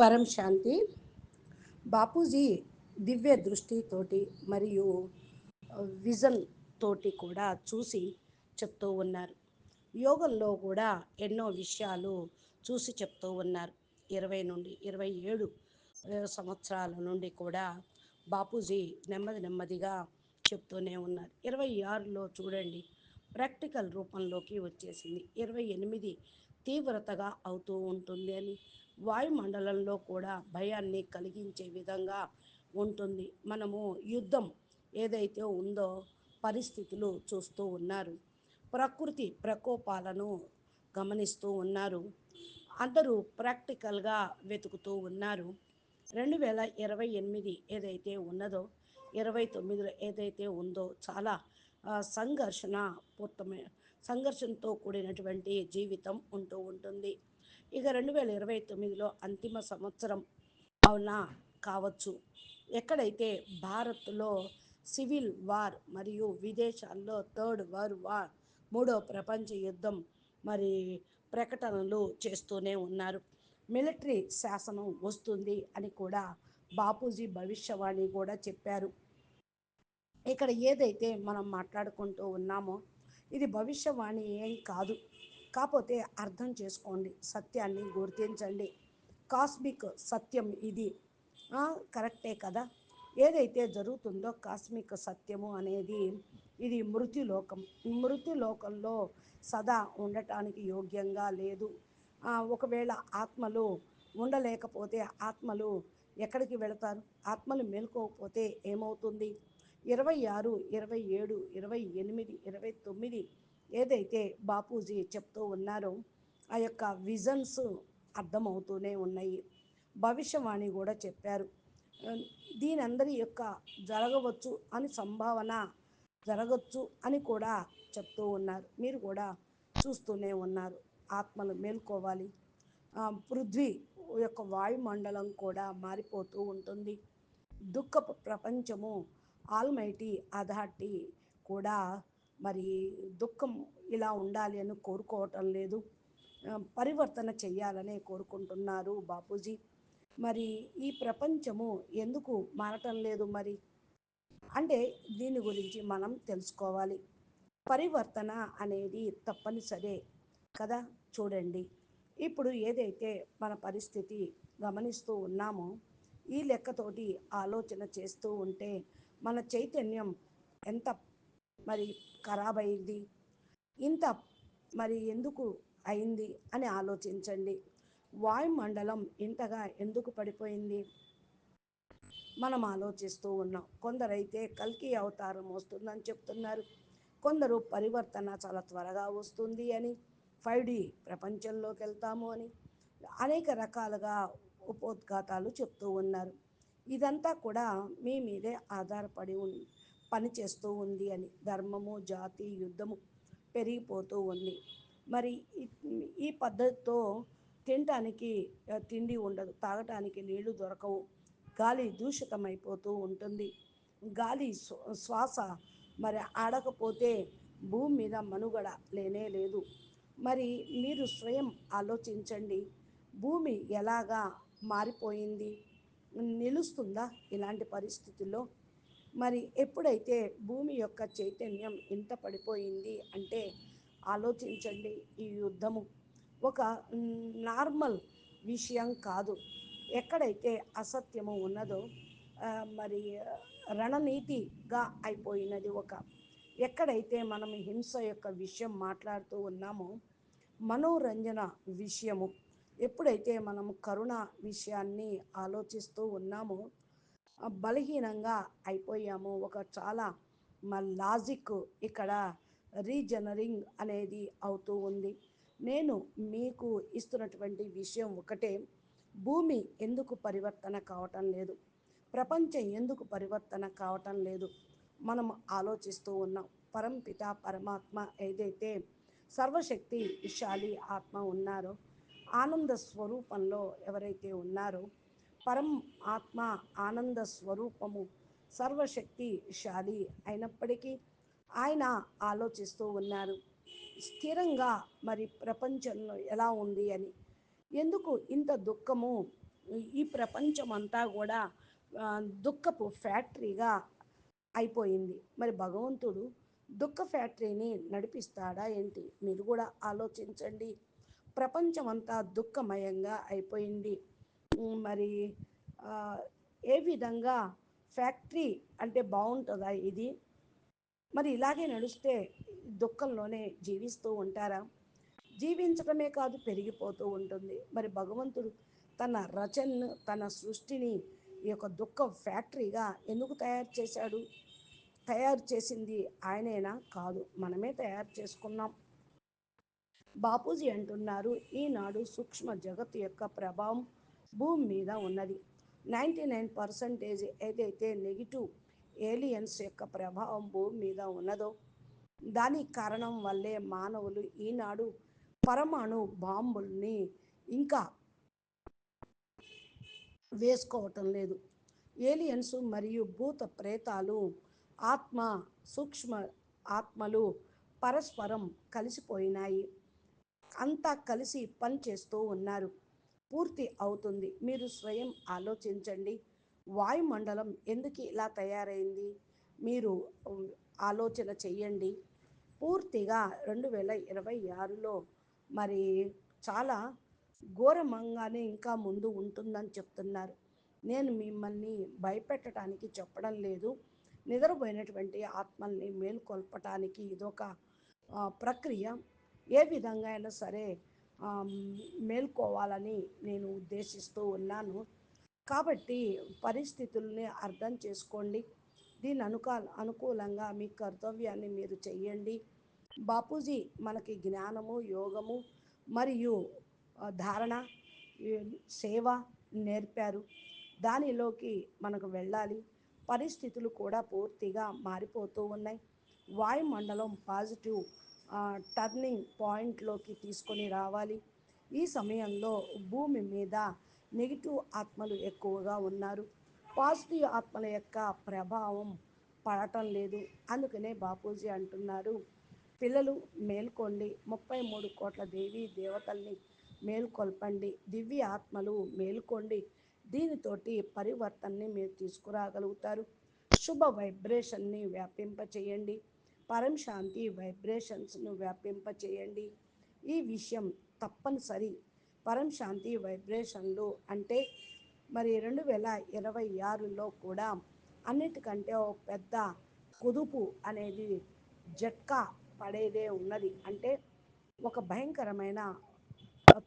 పరం శాంతి. బాపూజీ దివ్య దృష్టితోటి మరియు విజన్ తోటి కూడా చూసి చెప్తూ ఉన్నారు. యోగంలో కూడా ఎన్నో విషయాలు చూసి చెప్తూ ఉన్నారు. 20 నుండి 27 సంవత్సరాల నుండి కూడా బాపూజీ నెమ్మదిగా చెప్తూనే ఉన్నారు. 26లో చూడండి, ప్రాక్టికల్ రూపంలోకి వచ్చేసింది. 28 తీవ్రతగా అవుతూ ఉంటుంది అని, వాయుమండలంలో కూడా భయాన్ని కలిగించే విధంగా ఉంటుంది. మనము యుద్ధం ఏదైతే ఉందో పరిస్థితులు చూస్తూ ఉన్నారు. ప్రకృతి ప్రకోపాలను గమనిస్తూ ఉన్నారు. అందరూ ప్రాక్టికల్గా వెతుకుతూ ఉన్నారు. 2028 ఏదైతే ఉన్నదో, 29లో ఏదైతే ఉందో చాలా సంఘర్షణ పూర్తమైన సంఘర్షణతో కూడినటువంటి జీవితం ఉంటూ ఉంటుంది. ఇక 2029లో అంతిమ సంవత్సరం అవునా కావచ్చు. ఎక్కడైతే భారత్లో సివిల్ వార్ మరియు విదేశాల్లో థర్డ్ వరల్డ్ వార్, మూడో ప్రపంచ యుద్ధం మరి ప్రకటనలు చేస్తూనే ఉన్నారు. మిలిటరీ శాసనం వస్తుంది అని కూడా బాపూజీ భవిష్యవాణి కూడా చెప్పారు. ఇక్కడ ఏదైతే మనం మాట్లాడుకుంటూ ఉన్నామో ఇది భవిష్యవాణి ఏం కాదు. కాకపోతే అర్థం చేసుకోండి, సత్యాన్ని గుర్తించండి. కాస్మిక్ సత్యం ఇది. కరెక్టే కదా. ఏదైతే జరుగుతుందో కాస్మిక్ సత్యము అనేది ఇది మృత్యులోకం. మృత్యులోకంలో సదా ఉండటానికి యోగ్యంగా లేదు. ఒకవేళ ఆత్మలు ఉండలేకపోతే ఆత్మలు ఎక్కడికి వెళతారు? ఆత్మలు మేల్కోకపోతే ఏమవుతుంది? 26, 27, 28, 29 ఏదైతే బాపూజీ చెప్తూ ఉన్నారో ఆ యొక్క విజన్స్ అర్థమవుతూనే ఉన్నాయి. భవిష్యవాణి కూడా చెప్పారు. దీని అందరి యొక్క జరగవచ్చు అని సంభావన, జరగచ్చు అని కూడా చెప్తూ ఉన్నారు. మీరు కూడా చూస్తూనే ఉన్నారు. ఆత్మలు మేల్కోవాలి. పృథ్వీ యొక్క వాయుమండలం కూడా మారిపోతూ ఉంటుంది. దుఃఖపు ప్రపంచము ఆల్మైటీ అథారిటీ కూడా మరి దుఃఖం ఇలా ఉండాలి అని కోరుకోవటం లేదు. పరివర్తన చెయ్యాలనే కోరుకుంటున్నారు బాపూజీ. మరి ఈ ప్రపంచము ఎందుకు మారటం లేదు మరి అంటే దీని గురించి మనం తెలుసుకోవాలి. పరివర్తన అనేది తప్పనిసరే కదా. చూడండి, ఇప్పుడు ఏదైతే మన పరిస్థితి గమనిస్తూ ఉన్నామో ఈ లెక్కతోటి ఆలోచన చేస్తూ ఉంటే మన చైతన్యం ఎంత మరి ఖరాబ్ అయింది, ఇంత మరి ఎందుకు అయింది అని ఆలోచించండి. వాయుమండలం ఇంతగా ఎందుకు పడిపోయింది మనం ఆలోచిస్తూ ఉన్నాం. కొందరైతే కల్కి అవతారం వస్తుందని చెప్తున్నారు. కొందరు పరివర్తన చాలా త్వరగా వస్తుంది అని, 5D ప్రపంచంలోకి వెళ్తాము అని అనేక రకాలుగా ఉపోద్ఘాతాలు చెప్తూ ఉన్నారు. ఇదంతా కూడా మీ మీదే ఆధారపడి పనిచేస్తూ ఉంది అని. ధర్మము, జాతి, యుద్ధము పెరిగిపోతూ ఉంది. మరి ఈ పద్ధతితో తినటానికి తిండి ఉండదు, తాగటానికి నీళ్లు దొరకవు, గాలి దూషితమైపోతూ ఉంటుంది. గాలి శ్వాస మరి ఆడకపోతే భూమి మీద మనుగడ లేనే లేదు. మరి మీరు స్వయం ఆలోచించండి, భూమి ఎలాగా మారిపోయింది, నిలుస్తుందా ఇలాంటి పరిస్థితుల్లో? మరి ఎప్పుడైతే భూమి యొక్క చైతన్యం ఇంత పడిపోయింది అంటే ఆలోచించండి. ఈ యుద్ధము ఒక నార్మల్ విషయం కాదు. ఎక్కడైతే అసత్యము ఉన్నదో మరి రణనీతిగా అయిపోయినది. ఎక్కడైతే మనం హింస యొక్క విషయం మాట్లాడుతూ ఉన్నామో, మనోరంజన విషయము ఎప్పుడైతే మనం కరుణ విషయాన్ని ఆలోచిస్తూ ఉన్నామో బలహీనంగా అయిపోయాము. చాలా లాజిక్ ఇక్కడ రీజనరింగ్ అనేది అవుతూ ఉంది. నేను మీకు ఇస్తున్నటువంటి విషయం ఒకటే, భూమి ఎందుకు పరివర్తన కావటం లేదు, ప్రపంచం ఎందుకు పరివర్తన కావటం లేదు మనం ఆలోచిస్తూ ఉన్నాం. పరంపిత పరమాత్మ ఏదైతే సర్వశక్తిశాలి ఆత్మ ఉన్నారో, ఆనంద స్వరూపంలో ఎవరైతే ఉన్నారో, పరం ఆత్మ ఆనంద స్వరూపము సర్వశక్తిశాలి అయినప్పటికీ ఆయన ఆలోచిస్తూ ఉన్నారు స్థిరంగా మరి ప్రపంచంలో ఎలా ఉంది అని. ఎందుకు ఇంత దుఃఖము ఈ ప్రపంచమంతా కూడా దుఃఖపు ఫ్యాక్టరీగా అయిపోయింది. మరి భగవంతుడు దుఃఖ ఫ్యాక్టరీని నడిపిస్తాడా ఏంటి? మీరు కూడా ఆలోచించండి. ప్రపంచమంతా దుఃఖమయంగా అయిపోయింది. మరి ఆ, ఏ విధంగా ఫ్యాక్టరీ అంటే బాగుంటుందా ఇది? మరి ఇలాగే నడుస్తే దుఃఖంలోనే జీవిస్తూ ఉంటారా? జీవించడమే కాదు, పెరిగిపోతూ ఉంటుంది. మరి భగవంతుడు తన రచనను, తన సృష్టిని ఈ యొక్క దుఃఖ ఫ్యాక్టరీగా ఎందుకు తయారు చేశాడు? తయారు చేసింది ఆయనేనా? కాదు, మనమే తయారు చేసుకున్నాం. బాపూజీ అంటున్నారు, ఈనాడు సూక్ష్మ జగత్తు యొక్క ప్రభావం భూమి మీద ఉన్నది. 99% ఏదైతే నెగిటివ్ ఏలియన్స్ యొక్క ప్రభావం భూమి మీద ఉన్నదో దానికి కారణం వల్లే మానవులు ఈనాడు పరమాణు బాంబుల్ని ఇంకా వేసుకోవటం లేదు. ఏలియన్స్ మరియు భూత ప్రేతాలు ఆత్మ, సూక్ష్మ ఆత్మలు పరస్పరం కలిసిపోయినాయి. అంతా కలిసి పని చేస్తూ ఉన్నారు. పూర్తి అవుతుంది. మీరు స్వయం ఆలోచించండి. వాయుమండలం ఎందుకు ఇలా తయారైంది? మీరు ఆలోచన చెయ్యండి. పూర్తిగా 2026లో మరి చాలా ఘోరమంగానే ఇంకా ముందు ఉంటుందని చెప్తున్నారు. నేను మిమ్మల్ని భయపెట్టడానికి చెప్పడం లేదు. నిద్రపోయినటువంటి ఆత్మల్ని మేల్కొల్పటానికి ఇదొక ప్రక్రియ. ఏ విధంగా అయినా సరే మేల్కోవాలని నేను ఉద్దేశిస్తూ ఉన్నాను. కాబట్టి పరిస్థితుల్ని అర్థం చేసుకోండి. దీని అనుకూలంగా మీ కర్తవ్యాన్ని మీరు చెయ్యండి. బాపూజీ మనకి జ్ఞానము, యోగము మరియు ధారణ, సేవ నేర్పారు. దానిలోకి మనకు వెళ్ళాలి. పరిస్థితులు కూడా పూర్తిగా మారిపోతూ ఉన్నాయి. వాయుమండలం పాజిటివ్ టర్నింగ్ పాయింట్లోకి తీసుకొని రావాలి. ఈ సమయంలో భూమి మీద నెగిటివ్ ఆత్మలు ఎక్కువగా ఉన్నారు. పాజిటివ్ ఆత్మల యొక్క ప్రభావం పడటం లేదు. అందుకనే బాపూజీ అంటున్నారు, పిల్లలు మేల్కోండి, 33 కోట్ల దేవీ దేవతల్ని మేల్కొల్పండి, దివ్య ఆత్మలు మేల్కోండి. దీనితోటి పరివర్తనని మీరు తీసుకురాగలుగుతారు. శుభ వైబ్రేషన్ని వ్యాపింపచేయండి. పరం శాంతి వైబ్రేషన్స్ను వ్యాపింపచేయండి. ఈ విషయం తప్పనిసరి. పరం శాంతి వైబ్రేషన్లు అంటే మరి 2026లో కూడా అన్నిటికంటే ఒక పెద్ద కుదుపు అనేది జట్కా పడేదే ఉన్నది. అంటే ఒక భయంకరమైన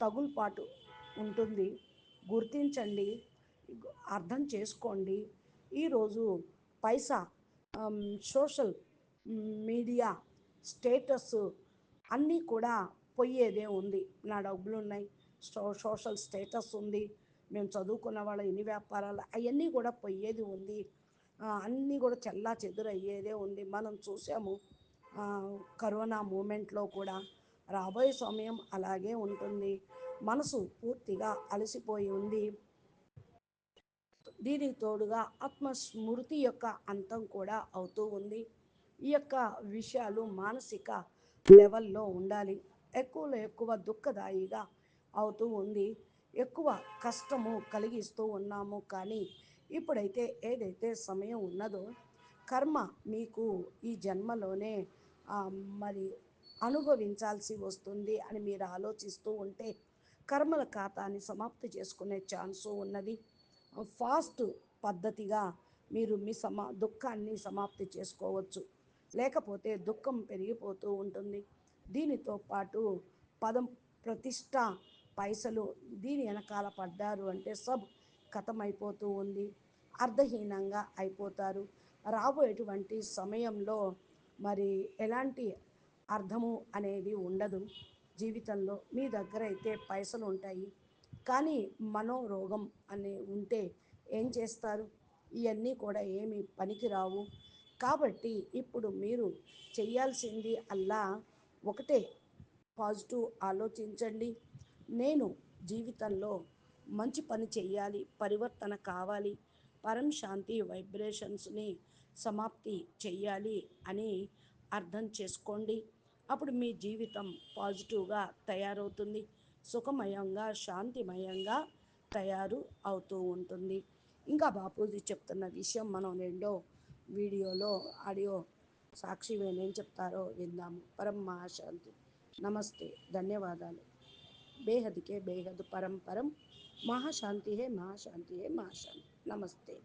తగులుపాటు ఉంటుంది. గుర్తించండి, అర్థం చేసుకోండి. ఈరోజు పైసా, సోషల్ మీడియా స్టేటస్ అన్నీ కూడా పోయేదే ఉంది. నా డబ్బులు ఉన్నాయి, సోషల్ స్టేటస్ ఉంది, మేము చదువుకున్న వాళ్ళ ఎన్ని వ్యాపారాలు, అవన్నీ కూడా పోయేది ఉంది. అన్నీ కూడా చెల్లా చెదురయ్యేదే ఉంది. మనం చూసాము కరోనా మూమెంట్లో కూడా. రాబోయే సమయం అలాగే ఉంటుంది. మనసు పూర్తిగా అలసిపోయి ఉంది. దీనికి తోడుగా ఆత్మస్మృతి యొక్క అంతం కూడా అవుతూ ఉంది. ఈ యొక్క విషయాలు మానసిక లెవెల్లో ఉండాలి. ఎక్కువలో ఎక్కువ దుఃఖదాయిగా అవుతూ ఉంది. ఎక్కువ కష్టము కలిగిస్తూ ఉన్నాము. కానీ ఇప్పుడైతే ఏదైతే సమయం ఉన్నదో కర్మ మీకు ఈ జన్మలోనే మరి అనుభవించాల్సి వస్తుంది అని మీరు ఆలోచిస్తూ ఉంటే కర్మల ఖాతాని సమాప్తి చేసుకునే ఛాన్సు ఉన్నది. ఫాస్ట్ పద్ధతిగా మీరు మీ దుఃఖాన్ని సమాప్తి చేసుకోవచ్చు. లేకపోతే దుఃఖం పెరిగిపోతూ ఉంటుంది. దీనితో పాటు పదం, ప్రతిష్ట, పైసలు దీని వెనకాల పడ్డారు అంటే సబ్ కథమైపోతూ ఉంది. అర్ధహీనంగా అయిపోతారు. రాబోయేటువంటి సమయంలో మరి ఎలాంటి అర్థము అనేది ఉండదు జీవితంలో. మీ దగ్గర అయితే పైసలు ఉంటాయి, కానీ మనోరోగం అని ఉంటే ఏం చేస్తారు? ఇవన్నీ కూడా ఏమి పనికిరావు. కాబట్టి ఇప్పుడు మీరు చేయాల్సింది అల్లా ఒకటే, పాజిటివ్ ఆలోచించండి. నేను జీవితంలో మంచి పని చెయ్యాలి, పరివర్తన కావాలి, పరం శాంతి వైబ్రేషన్స్ని సమాప్తి చెయ్యాలి అని అర్థం చేసుకోండి. అప్పుడు మీ జీవితం పాజిటివ్గా తయారవుతుంది. సుఖమయంగా, శాంతిమయంగా తయారు అవుతూ ఉంటుంది. ఇంకా బాపూజీ చెప్తున్న విషయం మనం రెండో వీడియోలో ఆడియో సాక్షి ఏం చెప్తారో విందాము. పరం మహాశాంతి. నమస్తే, ధన్యవాదాలు. బేహద్కే బేహద్ పరం పరం. महाशांति है, महाशांति है, महाशांति। नमस्ते।